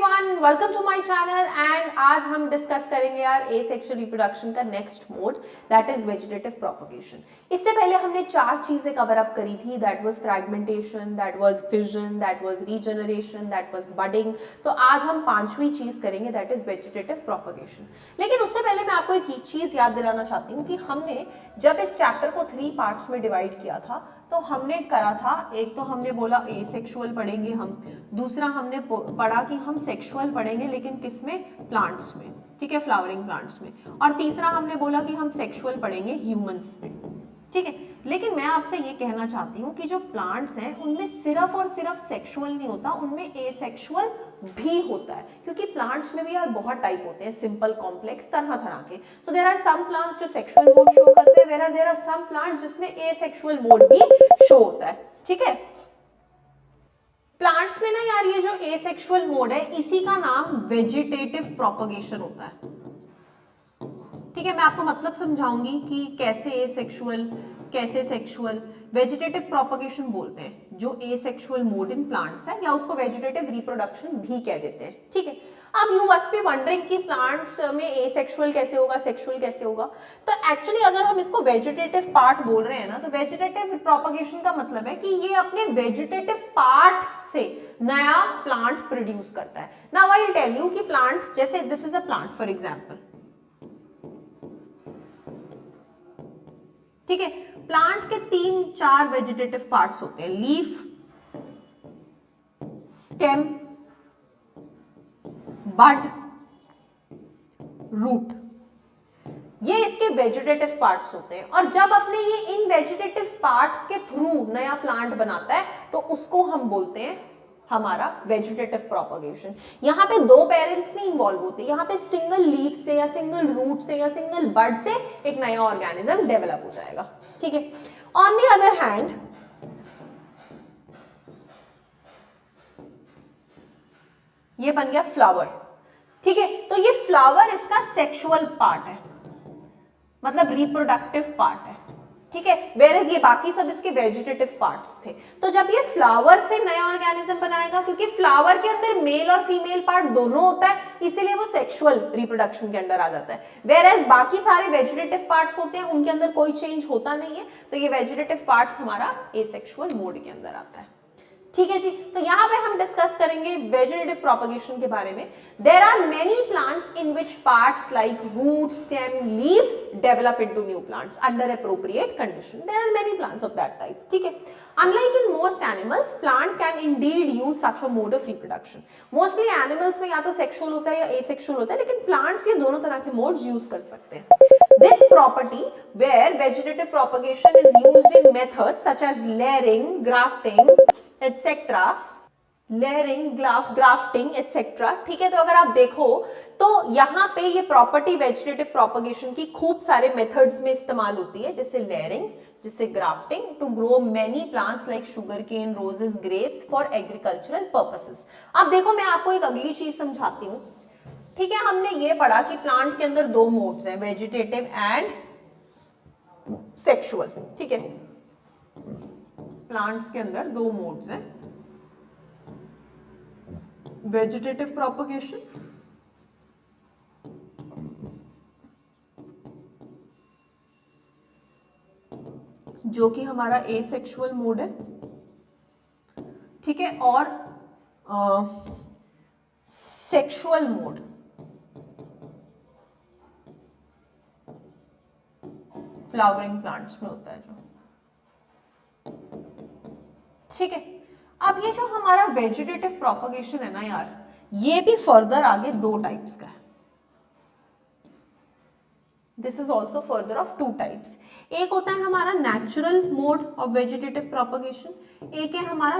Everyone, welcome to my channel and आज हम discuss करेंगे यार एसेक्सुअल रिप्रोडक्शन का next mode that is vegetative propagation. इससे पहले हमने चार चीजें कवर अप करी थी, that was fragmentation, that was fission, that was regeneration, that was budding. तो आज हम पांचवी चीज करेंगे दैट इज वेजिटेटिव प्रोपगेशन। लेकिन उससे पहले मैं आपको एक चीज याद दिलाना चाहती हूँ कि हमने जब इस चैप्टर को 3 पार्ट्स में डिवाइड किया था तो हमने करा था, एक तो हमने बोला एसेक्सुअल पढ़ेंगे हम, दूसरा हमने पढ़ा कि हम सेक्सुअल पढ़ेंगे लेकिन किसमें, प्लांट्स में, ठीक है, फ्लावरिंग प्लांट्स में, और तीसरा हमने बोला कि हम सेक्सुअल पढ़ेंगे ह्यूमंस में, ठीक है। लेकिन मैं आपसे ये कहना चाहती हूँ कि जो प्लांट्स हैं उनमें सिर्फ और सिर्फ सेक्सुअल नहीं होता, उनमें एसेक्सुअल भी होता है, क्योंकि प्लांट्स में भी यार बहुत टाइप होते हैं, सिंपल, कॉम्प्लेक्स, तरह तरह के। So there are some plants जो सेक्सुअल मोड शो करते हैं, देयर आर सम प्लांट्स जिसमें एसेक्सुअल मोड भी शो होता है, ठीक है। प्लांट्स में ना यार ये जो एसेक्सुअल मोड है इसी का नाम वेजिटेटिव प्रोपगेशन होता है, ठीक है। मैं आपको मतलब समझाऊंगी कि कैसे एसेक्सुअल, कैसे सेक्सुअल। वेजिटेटिव प्रोपगेशन बोलते हैं जो एसेक्सुअल मोड इन प्लांट्स है, या उसको वेजिटेटिव रिप्रोडक्शन भी कह देते हैं, ठीक है। अब यू मस्ट बी वंडरिंग कि प्लांट्स में एसेक्सुअल कैसे होगा, सेक्सुअल कैसे होगा। तो एक्चुअली अगर हम इसको वेजिटेटिव पार्ट बोल रहे हैं ना, तो वेजिटेटिव प्रोपगेशन का मतलब है कि ये अपने वेजिटेटिव पार्ट्स से नया प्लांट प्रोड्यूस करता है। Now I will tell you कि प्लांट, जैसे this is a plant for example, ठीक है। प्लांट के 3-4 वेजिटेटिव पार्ट्स होते हैं, लीफ, स्टेम, बड, रूट, ये इसके वेजिटेटिव पार्ट्स होते हैं। और जब अपने ये इन वेजिटेटिव पार्ट्स के थ्रू नया प्लांट बनाता है तो उसको हम बोलते हैं हमारा वेजिटेटिव प्रोपगेशन। यहां पे दो पेरेंट्स नहीं इन्वॉल्व होते, यहां पे सिंगल लीफ से या सिंगल रूट से या सिंगल बड से एक नया ऑर्गेनिज्म डेवलप हो जाएगा, ठीक है। ऑन द अदर हैंड ये बन गया फ्लावर, ठीक है। तो ये फ्लावर इसका सेक्सुअल पार्ट है, मतलब रिप्रोडक्टिव पार्ट है, ठीक है। वेयर ये बाकी सब इसके वेजिटेटिव पार्ट्स थे। तो जब ये फ्लावर से नया ऑर्गेनिज्म बनाएगा, क्योंकि फ्लावर के अंदर मेल और फीमेल पार्ट दोनों होता है, इसीलिए वो सेक्सुअल रिप्रोडक्शन के अंदर आ जाता है। वेयर बाकी सारे वेजिटेटिव पार्ट्स होते हैं, उनके अंदर कोई चेंज होता नहीं है, तो ये वेजिटेटिव पार्ट्स हमारा एसेक्सुअल मोड के अंदर आता है, ठीक है जी। तो यहां पे हम डिस्कस करेंगे वेजिटेटिव प्रोपगेशन के बारे में। There are many plants in which parts like root, stem, leaves develop into new plants under appropriate condition. There are many plants of that type, ठीक है। Unlike in most animals, plant can indeed use such a mode of reproduction. Mostly animals में या तो sexual होता है या asexual होता है, लेकिन प्लांट्स ये दोनों तरह के मोड्स यूज कर सकते हैं। This property, where vegetative propagation is used in methods such as layering, grafting, etc. Layering, grafting etcetera, ठीक है। तो अगर आप देखो तो यहाँ पे ये प्रॉपर्टी वेजिटेटिव प्रोपगेशन की खूब सारे मेथड्स में इस्तेमाल होती है, जैसे लेयरिंग, जैसे grafting, to grow many plants like sugar cane, roses, grapes for agricultural purposes. अब देखो मैं आपको एक अगली चीज समझाती हूँ, ठीक है। हमने ये पढ़ा कि प्लांट के अंदर दो मोड्स हैं, वेजिटेटिव एंड सेक्सुअल, ठीक है। प्लांट्स के अंदर दो मोड्स हैं, वेजिटेटिव प्रोपगेशन जो कि हमारा एसेक्सुअल मोड है, ठीक है, और सेक्सुअल मोड फ्लावरिंग प्लांट्स में होता है जो, ठीक है। अब ये जो हमारा वेजिटेटिव प्रोपगेशन है ना यार, ये भी फर्दर आगे दो टाइप्स का है। This is also further of 2 types. एक होता है हमारा natural mode of vegetative propagation, एक है हमारा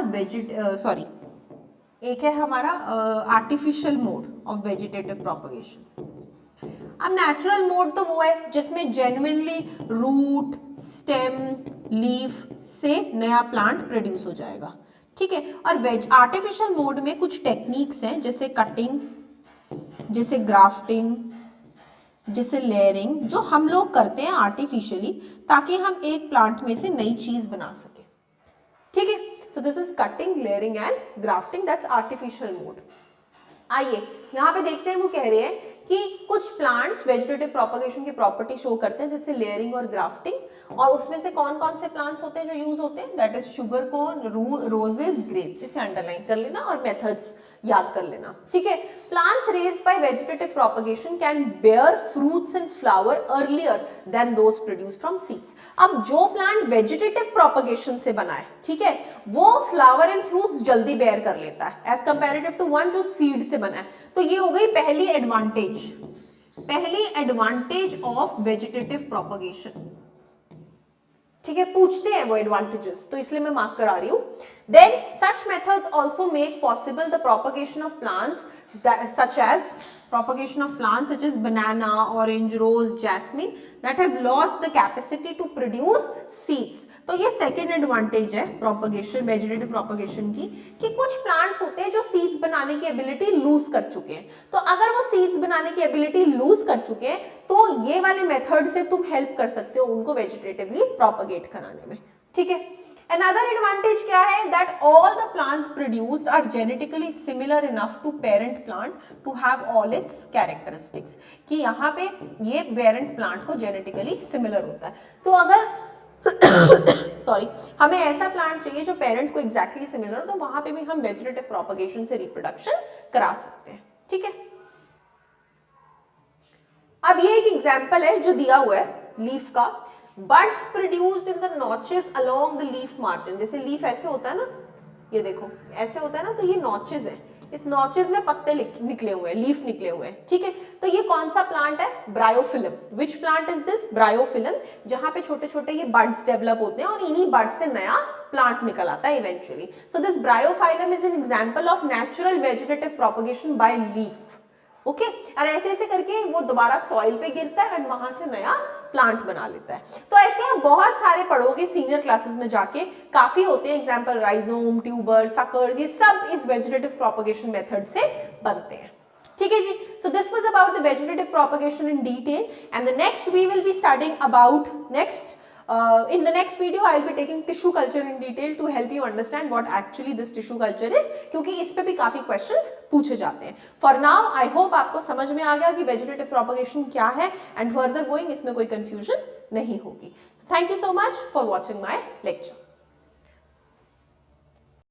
एक है हमारा artificial mode of vegetative propagation. अब नेचुरल मोड तो वो है जिसमें जेन्युइनली रूट, स्टेम, लीफ से नया प्लांट प्रोड्यूस हो जाएगा, ठीक है। और आर्टिफिशियल मोड में कुछ टेक्निक्स हैं, जैसे कटिंग, जैसे ग्राफ्टिंग, जैसे लेयरिंग, जो हम लोग करते हैं आर्टिफिशियली ताकि हम एक प्लांट में से नई चीज बना सके, ठीक है। So this is cutting, layering and grafting, that's artificial mode. आइए यहाँ पे देखते हैं, वो कह रहे हैं कि कुछ प्लांट्स वेजिटेटिव प्रोपगेशन की प्रॉपर्टी शो करते हैं, जैसे लेयरिंग और ग्राफ्टिंग, और उसमें से कौन कौन से प्लांट्स होते हैं जो यूज होते हैं, that is sugar cane, roses, grapes. इसे अंडरलाइन कर लेना और मेथड्स याद कर लेना, ठीक है। Plants raised by vegetative propagation can bear fruits and flower earlier than those produced from seeds. अब जो प्लांट वेजिटेटिव प्रोपगेशन से बना है, ठीक है, वो फ्लावर एंड फ्रूट्स जल्दी बेयर कर लेता है एज कंपेरेटिव टू वन जो सीड से बना है। तो ये हो गई पहली एडवांटेज ऑफ वेजिटेटिव प्रोपगेशन, ठीक है। पूछते हैं वो एडवांटेजेस, तो इसलिए मैं मार्क करा रही हूं। Then such methods also make possible the propagation of plants such as banana, orange, rose, jasmine that have lost the capacity to produce seeds। तो ये सेकेंड एडवांटेज है प्रोपगेशन, वेजिटेटिव प्रोपगेशन की, कि कुछ प्लांट्स होते हैं जो सीड्स बनाने की एबिलिटी लूज कर चुके हैं। तो अगर वो सीड्स बनाने की एबिलिटी लूज कर चुके हैं तो ये वाले मेथड से तुम हेल्प कर सकते हो उनको वेजिटेटिवली प्रोपगेट कराने में, ठीक है। Another advantage क्या है, that all the plants produced are genetically similar enough to parent plant to have all its characteristics। कि यहाँ पे ये parent plant को genetically similar होता है। तो अगर सॉरी हमें ऐसा प्लांट चाहिए जो पेरेंट को exactly similar हो, तो वहां पे भी हम वेजिटेटिव प्रोपगेशन से रिप्रोडक्शन करा सकते हैं, ठीक है। अब ये एक एग्जाम्पल है जो दिया हुआ है लीफ का। Buds produced in the notches along the leaf margin। जैसे लीफ ऐसे होता है ना, ये देखो ऐसे होता है ना, तो ये नॉचेस है, इस नॉचेस में पत्ते निकले हुए हैं, लीफ निकले हुए हैं, ठीक है। तो ये कौन सा प्लांट है, bryophyllum. Which plant is this, bryophyllum, जहां पे छोटे छोटे ये बड्स डेवलप होते हैं और इन्हीं बड से नया प्लांट निकल आता है eventually. So this Bryophyllum is an example of natural vegetative propagation by leaf, okay. और ऐसे ऐसे करके वो दोबारा सॉइल पे गिरता है और वहां से नया प्लांट बना लेता है। तो ऐसे आप बहुत सारे पढ़ोगे सीनियर क्लासेस में जाके, काफी होते हैं एग्जांपल, राइजोम, ट्यूबर, सकर्स, ये सब इस वेजिटेटिव प्रोपगेशन मेथड से बनते हैं, ठीक है जी। So this was about the vegetative propagation in detail, and the next we will be studying about in the next video I will be taking tissue culture in detail to help you understand what actually this tissue culture is, क्योंकि इस पे भी काफी questions पूछे जाते हैं। For now I hope आपको समझ में आ गया कि vegetative propagation क्या है, and further going इसमें कोई confusion नहीं होगी। So thank you so much for watching my lecture।